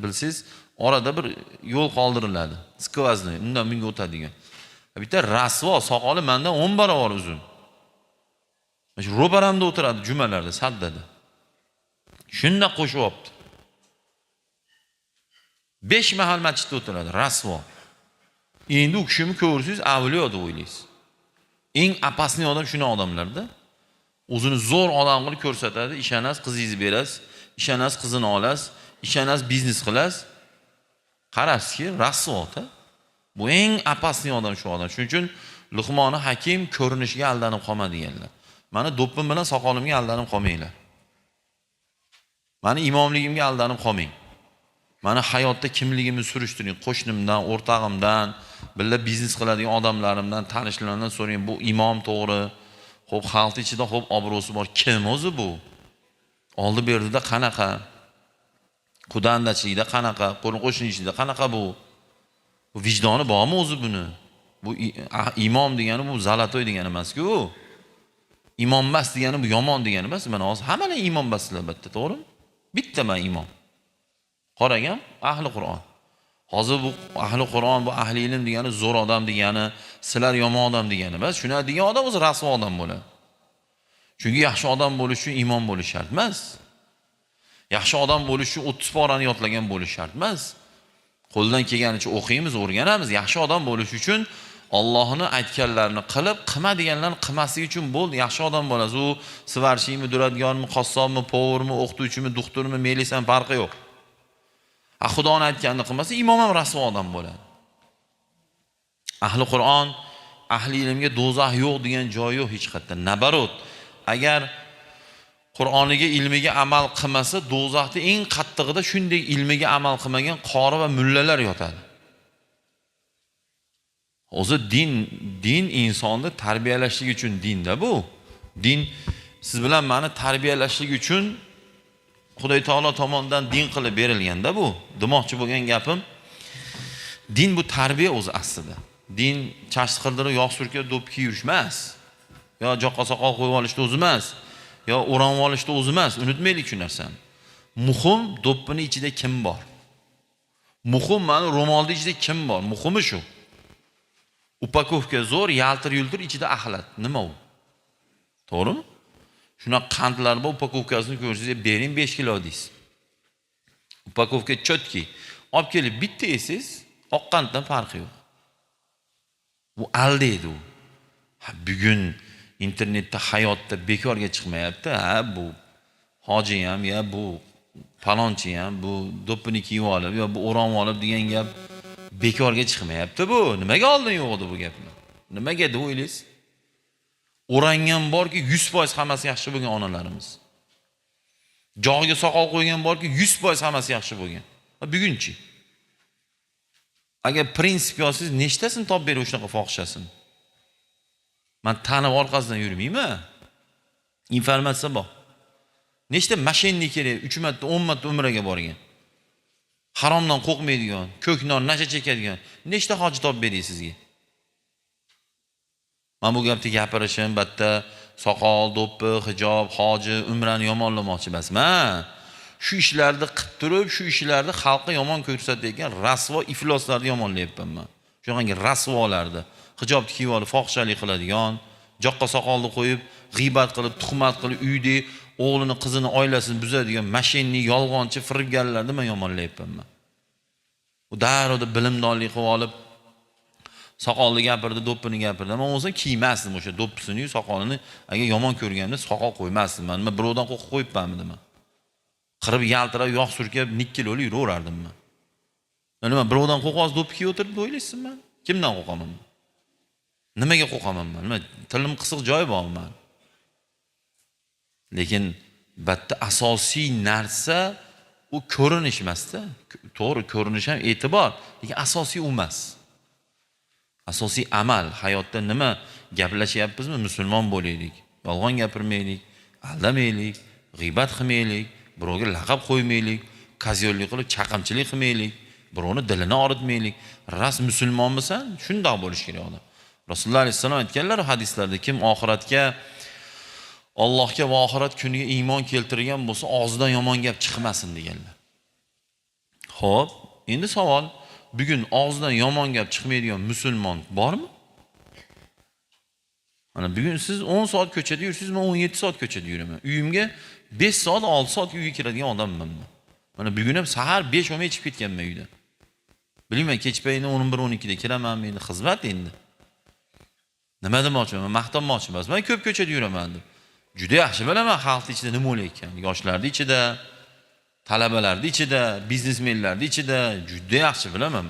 bilsangiz, orada bir yo'l qoldiriladi. Skvazny, undan bunga o'tadigan. Bitta rasvo soqoli mendan 10 barobar uzun. Shu ro'paramda o'tiradi jumalarda, saddada. Shunda qo'shib olibdi. 5 mahal masjidda o'tiradi, rasvo. Endi u kishini ko'rsangiz, avliyo deb o'ylaysiz. Eng opasniy odam shuna odamlarda. O'zini zo'r odam qilib ko'rsatadi, ishonasiz, qizingizni berasiz, ishonasiz, qizini olasiz, ishonasiz, biznes qilasiz. Qarabsizki, rasvo-da. Bu eng opasniy odam shu odam. Shuning uchun Luqmoni Hakim ko'rinishiga aldanib qolma deganlar. Meni do'ppim bilan soqolimga aldanib qolmanglar. Meni imomligimga aldanib qolmang. Meni hayotda kimligimni surishtiring, qo'shnimdan, o'rtog'imdan, birga biznes qiladigan odamlarimdan, tanishlarimdan so'rang, bu imom to'g'ri? Xo'p, xalq ichida xo'p obro'si bor. Kim o'zi bu? Oldi berdida qanaqa? Qudandachilikda qanaqa? Qo'shnichilikda qanaqa bu? Bu vijdoni bormi o'zi buni? Bu imom degani bu zalatoy degani emas-ku. Imom emas degani bu yomon degani emas. Mana hozir hammalar imom emaslar albatta, to'g'rimi? Bittaman imom. Qaragam, ahli Qur'on. Hozir bu ahli Qur'on, bu ahli ilm degani zo'r odam degani, sizlar yomon odam degani emas. Shuna degan odam o'zi rasvo odam bo'ladi. Chunki yaxshi odam bo'lish uchun iymon bo'lish shart emas. Yaxshi odam bo'lish uchun 30 porani yodlagan bo'lish shart emas. Qo'ldan kelganicha o'qiymiz, o'rganamiz. Yaxshi odam bo'lish uchun Allohning aytganlarini qilib, qilma deganlarni qilmaslik uchun bo'ldi. Yaxshi odam bo'lasiz. U svarshiymi, duradgormi, qassobmi, povurmi, o'qituvchimi, doktormi, melisan farqi yo'q. Xudoning aytganini qilmasa, imom ham rasvo odam bo'ladi. Ahli Qur'on, ahli ilmga do'zax yo'q degan joyi yo'q hech qayerda. Nabarot, agar Qur'oniga, ilmiga amal qilmasa, do'zaxda eng qattig'ida shunday ilmiga amal qilmagan qori va mullalar yotadi. O'zi din insonni tarbiyalashlik uchun dinda bu. Din siz bilan meni tarbiyalashlik uchun Xudoy taolo tomonidan din qilib berilganda bu. Demoqchi bo'lgan gapim, din bu tarbiya o'zi aslida. Din chashti qildirib, yog' surkab, do'p kiyib yurish emas. Yo joqqa soqol qo'yib olishni o'zi emas. Yo o'ranib olishni o'zi emas. Unutmaylik shu narsani. Muhim do'ppining ichida kim bor? Muhim mana ro'molning ichida kim bor? Muhimi shu. Upakovka zo'r, yaltir-yultir, ichida axlat. Nima u? To'g'rimi? Shuna qandlar bor, upakovkasini ko'rsangiz, bering 5 kilo deysiz. Upakovka chotki. Olib kelib bitta yesiz, oqqandan farqi yo'q. Bu aldaydi u. Bugun internetda hayotda bekorga chiqmayapti. Bu hoji ham, ya bu palonchi ham, bu do'ppini kiyib olib, yo bu o'ranib olib degan gap bekorga chiqmayapti bu. Nimaga oldin yo'q edi bu gapni? Nimaga deb o'ylaysiz? O'rangan borki 100% hammasi yaxshi bo'lgan onalarimiz. Jog'iga soqol qo'ygan borki 100% hammasi yaxshi bo'lgan. Bugunchi. Agar prinsip yozsangiz, nechtasini topib berib shunaqa fohishasini? Men tanib orqasidan yurmayman. Informatsiya bor. Nechta mashinnik kerak, 3 marta, 10 marta umraga borgan. Haromdan qo'rqmaydigan, ko'knon, nasha chekadigan nechta hoji topib beraysiz sizga? Men bu gapni gapirishim, batta soqol, do'ppi, hijob, hoji, umrani yomonlamoqchi emasman. Shu ishlarni qilib turib, shu ishlarni xalqqa yomon ko'rsatayotgan rasvo ifloslarni yomonlayapman men. Shunaqangi rasvolarni, hijobni kiyib olib fohishalik qiladigan, joqqa soqolni qo'yib, g'iybat qilib, tuhmat qilib, uyda o'g'lini, qizini, oilasini buzadigan mashinni, yolg'onchi, firibgarlarni men yomonlayapman men. U darrov bilimdonlik qilib olib soqolni gapirdi, do'ppini gapirdi. Men o'zim kiymasdim o'sha do'ppisini, soqolini. Agar yomon ko'rganimda soqol qo'ymasdim. Men birovdan qo'rqib qo'yibmanmi deman. Qirib yaltirab, yog' surkab, nikkiloli yuraverardim men. Nima birovdan qo'rqib do'ppi kiyib o'tirib o'ylaysizmi men? Kimdan qo'rqaman? Nimaga qo'rqaman men? Nima tilim qisiq joyi bormi men? Lekin batta asosiy narsa u ko'rinish emas-da. To'g'ri, ko'rinish ham e'tibor, lekin asosiy u emas. Asosiy amal, hayotda nima gaplashyapmizmi? Musulmon bo'laylik, yolg'on gapirmaylik, aldamaylik, g'iybat qilmaylik, birovga laqab qo'ymaylik, kazyollik qilib chaqimchilik qilmaylik, birovni dilini og'ritmaylik. Ras musulmonmisan? Shundoq bo'lish kerak odam. Rasululloh alayhisalom aytganlar hadislarda, kim oxiratga, Allohga va oxirat kuniga iymon keltirgan bo'lsa, og'zidan yomon gap chiqmasin deganlar. Xo'p, endi savol, bugun og'zidan yomon gap chiqmaydigan musulmon bormi? Mana bugun siz 10 soat ko'chada yursiz, men 17 soat ko'chada yuraman. Uyimga 5 soat, 6 soat uyga kiradigan odamman men. Mana bugun ham sahar 5 olmay chiqib ketganman uydan. Bilmayman, kech paytini 11-12 da kiraman endi xizmat endi. Nima demoqchiman? Maqtanmoqchi emas. Men ko'p ko'chada yuraman deb. Juda yaxshi bilaman xalqning ichida nima bo'layotgan. Yoshlarning ichida, talabalarning ichida, biznesmenlarning ichida juda yaxshi bilaman.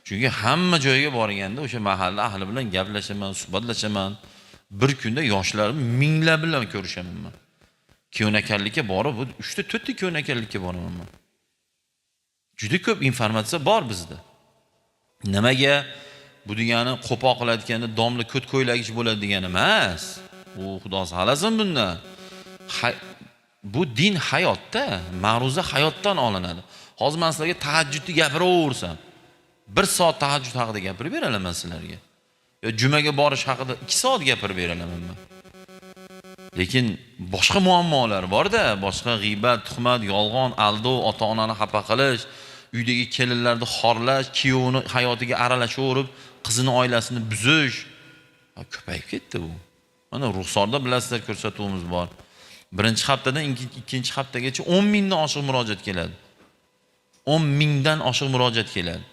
Chunki hamma joyga borganda o'sha mahalla ahli bilan gaplashaman, suhbatlashaman. Bir kunda yoshlar minglab bilan ko'rishaman men. Ko'nakallikka borib, 3 ta 4 ta ko'nakallikka boraman men. Juda ko'p informatsiya bor bizda. Nimaga bu degani qo'poq qilayotganda domla ko't ko'ylagich bo'ladi degani emas. U Xudo saqlasin bundan. Bu din hayotda, ma'ruza hayotdan olinadi. Hozir men sizlarga tahajjudni gapiraversam, 1 soat tahajjud haqida gapirib beraman sizlarga. Yo jumaga borish haqida 2 soat gapirib beraman men. Lekin boshqa muammolar bor-da, boshqa g'iybat, tuhmat, yolg'on, aldov, ota-onani xafa qilish, uydagi kelinlarni xorlash, kuyovini hayotiga aralashaverib, qizini oilasini buzish ko'payib ketdi bu. Mana ruxsorda bilasizlar ko'rsatuvimiz bor. Birinchi haftadan ikkinchi haftagacha 10 mingdan oshiq murojaat keladi. 10 mingdan oshiq murojaat keladi.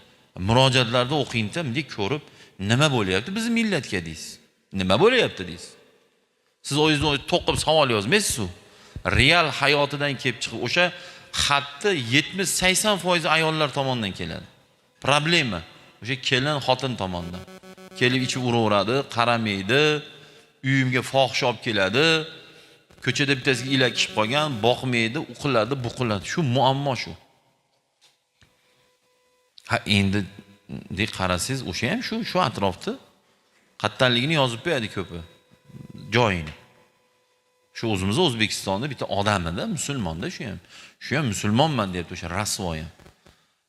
Murojaatlarda o'qingda bunday ko'rib, nima bo'lyapti bizning millatga deysiz. Nima bo'lyapti deysiz. Siz o'zingiz to'qib savol yozmaysiz-ku. Real hayotidan kelib chiqib o'sha xatni 70-80% ayollar tomonidan keladi. Problema o'sha kelin xotin tomonidan. Kelib ichib uraveradi, qaramaydi, uyimga fohish olib keladi, ko'chada bittasiga ilak ishib qolgan, boqmaydi, uqiladi, buqiladi. Shu muammo shu. Ha endi deb qarasangiz, o'sha ham shu atrofda qattanligini yozib qo'yadi ko'pi. Joyini. Shu o'zimiz O'zbekistonda bitta odamida, musulmonda shu ham musulmonman deb o'sha rasvoy ham.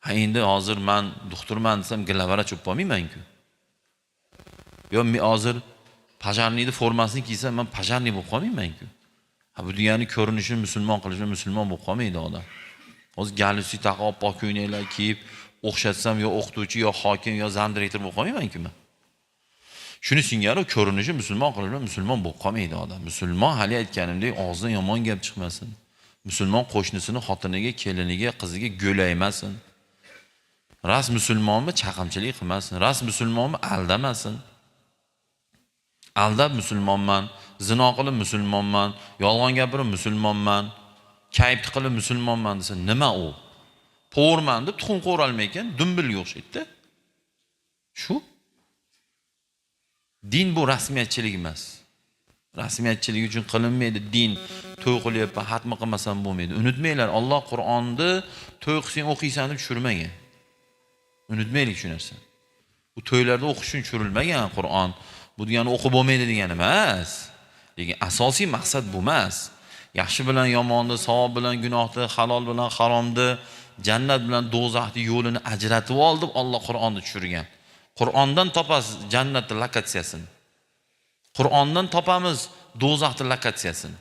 Ha endi hozir men doktorman desam gilavara chop olmayman-ku. Yo men hozir pajarniyni formasini kiysam men pajarniy bo'lib qolmayman-ku. Ha bu dunyoning ko'rinishini musulmon qilishni musulmon bo'lib qolmaydi odam. Hozir galusi taqib oppoq ko'ylaklar kiyib o'xshatsam yo o'qituvchi yo hokim yo zamdirektor bo'lib qolmayman-ku men. Shuni singari ko'rinishi musulmon qilishni musulmon bo'lib qolmaydi odam. Musulmon hali aytganimdek og'zidan yomon gap chiqmasin. Musulmon qo'shnisini xotiniga, keliniga, qiziga go'laymasin. Ras musulmonmi chaqimchilik qilmasin. Ras musulmonmi aldamasin. Aldab musulmonman, zino qilib musulmonman, yolg'on gapirib musulmonman, kayf qilib musulmonman desa nima u? Po'rman deb tuxum qo'ralmaykan, dumbilga o'xshaydi-da. Shu din bu rasmiyatchilik emas. Rasmiyatchilik uchun qilinmaydi din. To'y qilyapman, xatmi qilmasam bo'lmaydi. Unutmanglar, Alloh Qur'onni to'y qilsang o'qiysan deb tushirmagan. Unutmaylik shu narsa. Bu to'ylarda o'qish uchun tushirilmagan Qur'on. Bu degani o'qib bo'lmaydi degani emas. Lekin asosiy maqsad bu emas. Yaxshi bilan yomonni, savob bilan gunohni, halol bilan haromni, jannat bilan do'zaxni yo'lini ajratib ol deb Alloh Qur'onni tushirgan. Qur'ondan topasiz jannatning lokatsiyasini. Qur'ondan topamiz do'zaxning lokatsiyasini.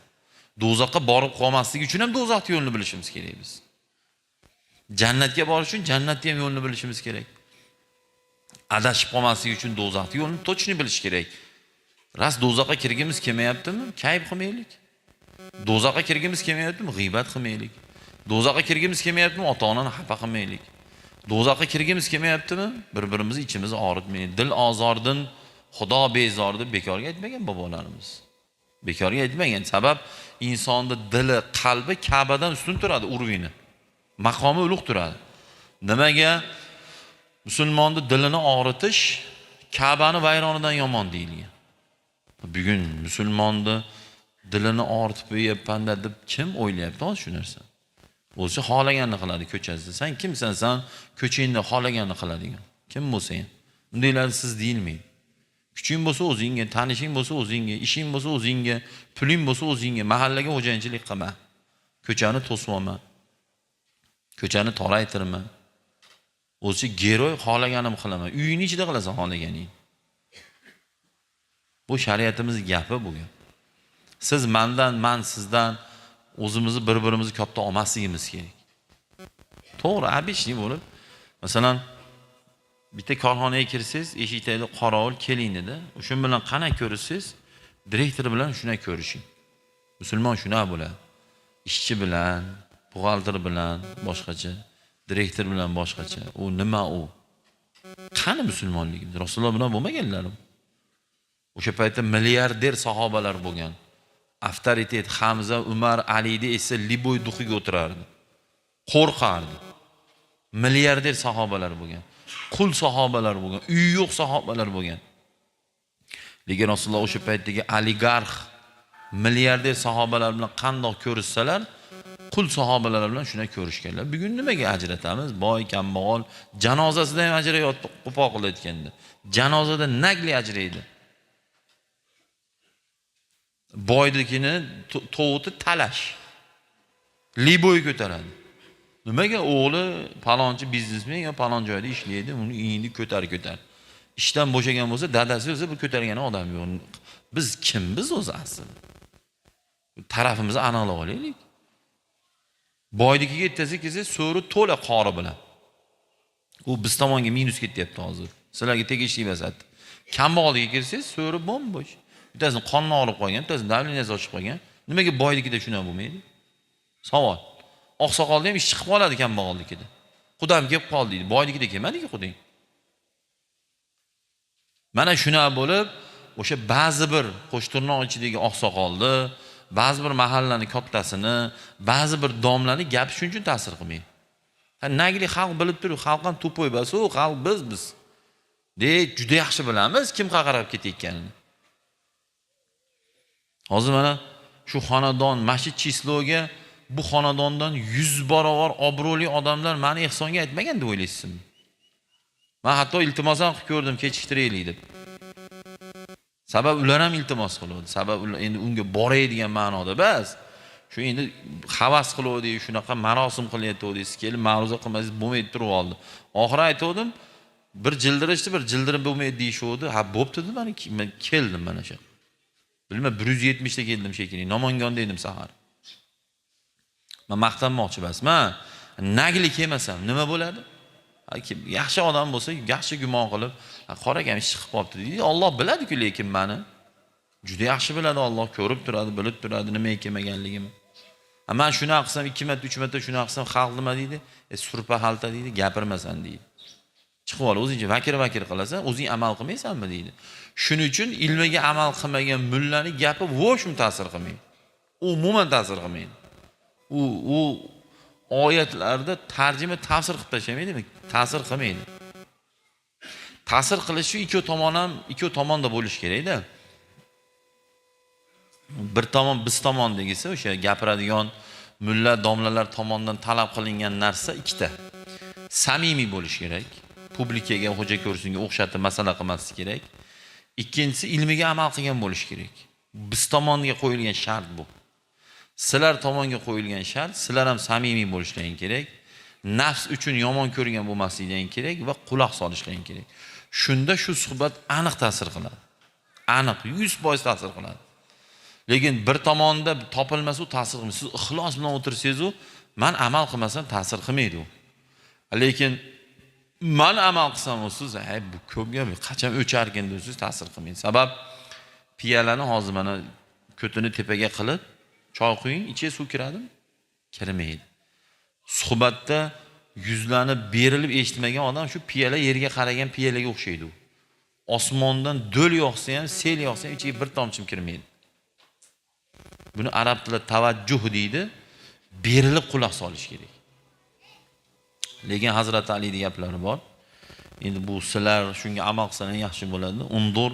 Do'zaxga borib qolmaslik uchun ham do'zaxning yo'lini bilishimiz kerak biz. Jannatga borish uchun jannatning ham yo'lini bilishimiz kerak. Adashib qolmaslik uchun do'zaxning yo'lini to'chni bilish kerak. Ras do'zaxga kirgimiz kelmayaptimi? Kayf qilmaylik. Do'zaxga kirgimiz kelmayaptimi? G'iybat qilmaylik. Do'zaxga kirgimiz kelmayaptimi? Ota-onani xafa qilmaylik. Do'zaxga kirgimiz kelmayaptimi? Bir-birimizni ichimizni og'ritmaylik. Dil ozordan Xudo bezor deb bekorga aytmagan bobolarimiz. Bekorga aytmagan. Sabab insonning dili, qalbi Ka'badan ustun turadi, urvini. Maqomi ulug' turadi. Nimaga? Musulmonning dilini og'ritish Ka'bani vayronidan yomon deyilgan. Bugun musulmonning dilini og'ritib qo'yapman deb kim o'ylayapti shu narsa? O'zi xohlaganini qiladi ko'chasida. Sen kimsan? Sen ko'chingda xohlaganini qiladigan. Kim bo'lsang, undaylar siz deyilmaydi. Kuching bo'lsa o'zingga, tanishing bo'lsa o'zingga, ishing bo'lsa o'zingga, puling bo'lsa o'zingga, mahallaga xo'jayinchilik qilma. Ko'chani to'sib olma. Ko'chani toraytirma. O'zi geroy xohlaganim qilaman. Uyingni ichida qilasan xohlaganing. Bu shariatimizning gapi bu gap. Siz mendan, men sizdan o'zimizni bir-birimizni katta olmasligimiz kerak. To'g'ri, abishli bo'lib. Masalan, bitta korxonaga kirsangiz, eshikda qorovul keling dedi. O'sha bilan qana ko'rsangiz, direktor bilan shuna ko'rishing. Musulmon shuna bo'ladi. Ishchi bilan, buxgalter bilan boshqacha, direktor bilan boshqacha. U nima u? Qani musulmonligimiz? Rasululloh bilan bo'lmaganlar. O'sha paytda milliarder sahobalar bo'lgan. Avtoritet Hamza, Umar, Alida esa liboy duxiga o'tirardi. Qo'rqardi. Milliarder sahobalar bo'lgan. Qul sahobalar bo'lgan, uyi yo'q sahobalar bo'lgan. Lekin Rasululloh o'sha paytdagi oligarx, milliarder sahobalar bilan qandoq ko'rishsalar, qul sahobalar bilan shuna ko'rishganlar. Bugun nimaga ajratamiz? Boy, kambag'al, janozasida ham ajrayotdi, qo'poq qilayotganda. Janozada nagli ajraydi. Boydikini to'g'iti talash. Liboy ko'taradi. Nimaga o'g'li palonchi biznesmen yo palon joyda ishlaydi, uni uyini ko'tar. Ishdan bo'shagan bo'lsa, dadasi o'zi bir ko'targan odam yo'q. Biz kimmiz o'zi asli? Tarafimizni aniqlab olaylik. Boydikiga yetkazib so'ri to'la qori bilan. U biz tomonga minus ketyapti hozir. Sizlarga tegishli emas. Kambag'alga kirsangiz, so'ri bo'm-bo'sh. bittasini qonni olib qo'ygan, bittasini davleniyasi oshib qo'ygan. Nimaga boylikida shuna bo'lmaydi? Savol. Oqsoqolda ham ish chiqib qoladi kambag'allikida. Qudam kelib qoldi deydi. Boylikida kelmadi-ku quding. Mana shuna bo'lib, o'sha ba'zi bir Qo'shtirnoq ichidagi oqsoqolni, ba'zi bir mahallaning kattasini, ba'zi bir domlani gapi shuning uchun ta'sir qilmaydi. Nagli xalq bilib turib, xalq ham to'poy bas-u, xalq biz. Juda yaxshi bilamiz kim qaqarab ketayotganini. Hozir mana shu xonadon Mashid Chisloga bu xonadondan 100 barobar obro'li odamlar meni ehsonga aytmagan deb o'ylaysizmi? Men hatto iltimos ham qilib ko'rdim, kechiktiraylik deb. Sabab ular ham iltimos qiladi. Sabab endi unga boraydigan ma'noda bas. Shu endi havas qiladi, shunaqa marosim qilyapti, kelib ma'ruza qilmasangiz bo'lmaydi turib oldi. Oxiri aytdim, bir jildirishdi, bir jildirib bo'lmaydi deyishdi. Ha, bo'pti deb men keldim mana shu. Bilma 170 ta keldim shekilli. Namangonda edim sahar. Men maqtanmoqchi emasman. Nagli kelmasam nima bo'ladi? Yaxshi odam bo'lsa, yaxshi gumon qilib, qoragan ish chiqib qolibdi deydi. Alloh biladi-ku, lekin meni juda yaxshi biladi, Alloh ko'rib turadi, bilib turadi nima kelmaganligimni. Men shuna qilsam 2 marta, 3 marta shuna qilsam xalq nima deydi? Surpa halta deydi, gapirmasan deydi. Chiqib ol, o'zing vakir qilasan, o'zing amal qilmaysanmi deydi. Shuning uchun ilmiga amal qilmagan mullaning gapi voshum ta'sir qilmaydi. Umuman ta'sir qilmaydi. U oyatlarda tarjima tafsir qilib tashlamaydi, ta'sir qilmaydi. Ta'sir qilishi ikki tomonda bo'lish kerak-da. Bir tomon biz tomondagisi o'sha gapiradigan mulla domlalar tomonidan talab qilingan narsa ikkita. Samimiy bo'lish kerak. Publikaga, xo'ja ko'rsinga o'xshatib masala qilmaslik kerak. Ikkinchisi ilmiga amal qilgan bo'lish kerak. Biz tomoniga qo'yilgan shart bu. Sizlar tomonga qo'yilgan shart, sizlar ham samimiy bo'lishlaring kerak. Nafs uchun yomon ko'rgan bo'lmasliklaring kerak va quloq solishlaring kerak. Shunda shu suhbat aniq ta'sir qiladi. Aniq 100% ta'sir qiladi. Lekin bir tomonda topilmasa u ta'sir qilmaydi. Siz ixlos bilan o'tirsangiz-u, men amal qilmasam ta'sir qilmaydi u. Lekin men amal qilsam siz, bu ko'p gap, qachon o'charkin desiz ta'sir qilmaydi. Sabab piyalani hozir mana ko'tini tepaga qilib choy quying, ichiga suv kiradimi? Kirmaydi. Suhbatda yuzlanib berilib eshitmagan odam shu piyala yerga qaragan piyalaga o'xshaydi u. Osmondan do'l yog'sa ham, sel yog'sa ham ichiga bir tomchim kirmaydi. Buni arab tilida tavajjuh deydi. Berilib quloq solish kerak. Lekin Hazrat Alining gaplari bor. Endi bu sizlar shunga amal qilsangiz yaxshi bo'ladi. Undur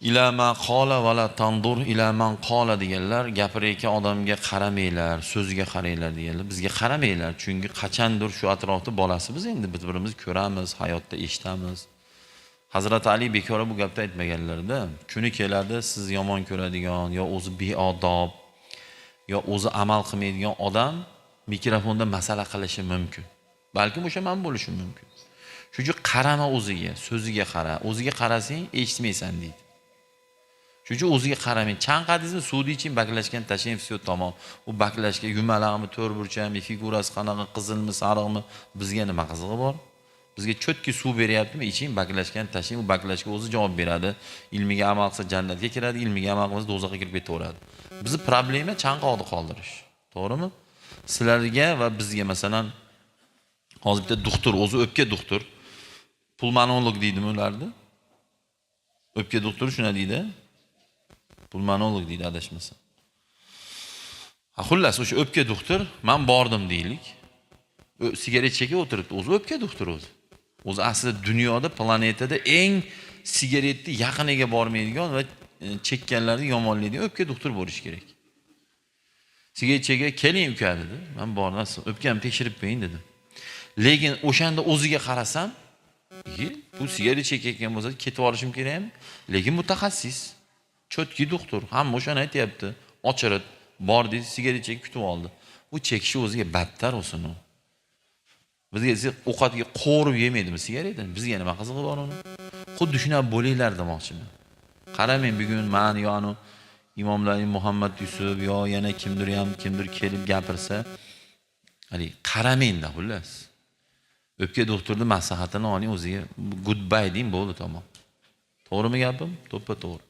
ila ma qala va la tandur ila man qala deganlar, gapirayotgan odamga qaramanglar, so'ziga qaranglar deganlar. Bizga qaramanglar, chunki qachondir shu atrofda bolasi biz endi bir-birimizni ko'ramiz, hayotda eshitamiz. Hazrat Ali bekora bu gapni aytmaganlarda, kuni keladi siz yomon ko'radigan yo o'zi beodob yo o'zi amal qilmaydigan odam mikrofonda masala qilishi mumkin. Balki o'sha men bo'lishim mumkin. Shuning qarama o'ziga, so'ziga qara. O'ziga qarasang eshitmaysan deydi. Shuning o'ziga qaramang. Chanqadingizni suvni iching, baklashgan tashlang, все tamom. U baklashga yumalaqmi, to'rtburchakmi, figurasi qanaqa, qizilmi, sariqmi, bizga nima qizig'i bor? Bizga cho'tki suv beryaptimi, iching, baklashgan tashlang, u baklashga o'zi javob beradi. Ilmiga amal qilsa jannatga kiradi, ilmiga amal qilmasa do'zaxga kirib ketaveradi. Bizning problema chanqoqni qoldirish. To'g'rimi? Sizlarga va bizga masalan hozir bitta doktor, o'zi o'pka doktor, pulmonolog deydimi ularni? O'pka doktori shuna deydi. Pulmonolog deydi adashmasam. Xullas o'sha o'pka doktor, men bordim deylik. Sigaret chekib o'tiribdi, o'zi o'pka doktor o'zi. O'zi aslida dunyoda, planetada eng sigaretni yaqiniga bormaydigan va chekkanlarni yomonlaydigan o'pka doktor bo'lish kerak. Sigaret chekib keling uka dedi. Men bordim, o'pkamni tekshirib qo'ying dedim. Lekin o'shanda o'ziga qarasam, bu sigaret chekayotgan bo'lsa ketib olishim kerakmi? Lekin mutaxassis, cho'tki doktor, hamma o'shani aytayapti. Ochirib, bordi, sigaret chekib kutib oldi. U chekishi o'ziga battar o'sin u. Bizga ovqatga qo'rib yemaydimi sigaretni? Bizga nima qizig'i bor uni? Xuddi shuna bo'linglar demoqchiman. Qaramang bugun men yo'ni imomlarning Muhammad Yusuf yo yana kimdir kelib gapirsa, hali qaramangda xullas. O'pka doktorning maslahatini oling, o'ziga goodbye deng bo'ldi tamom. To'g'rimi gapim? To'ppa to'g'ri.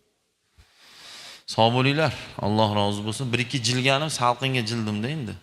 Sog' bo'linglar. Alloh rozi bo'lsin. Bir ikki jilganim salqinga jildimda endi.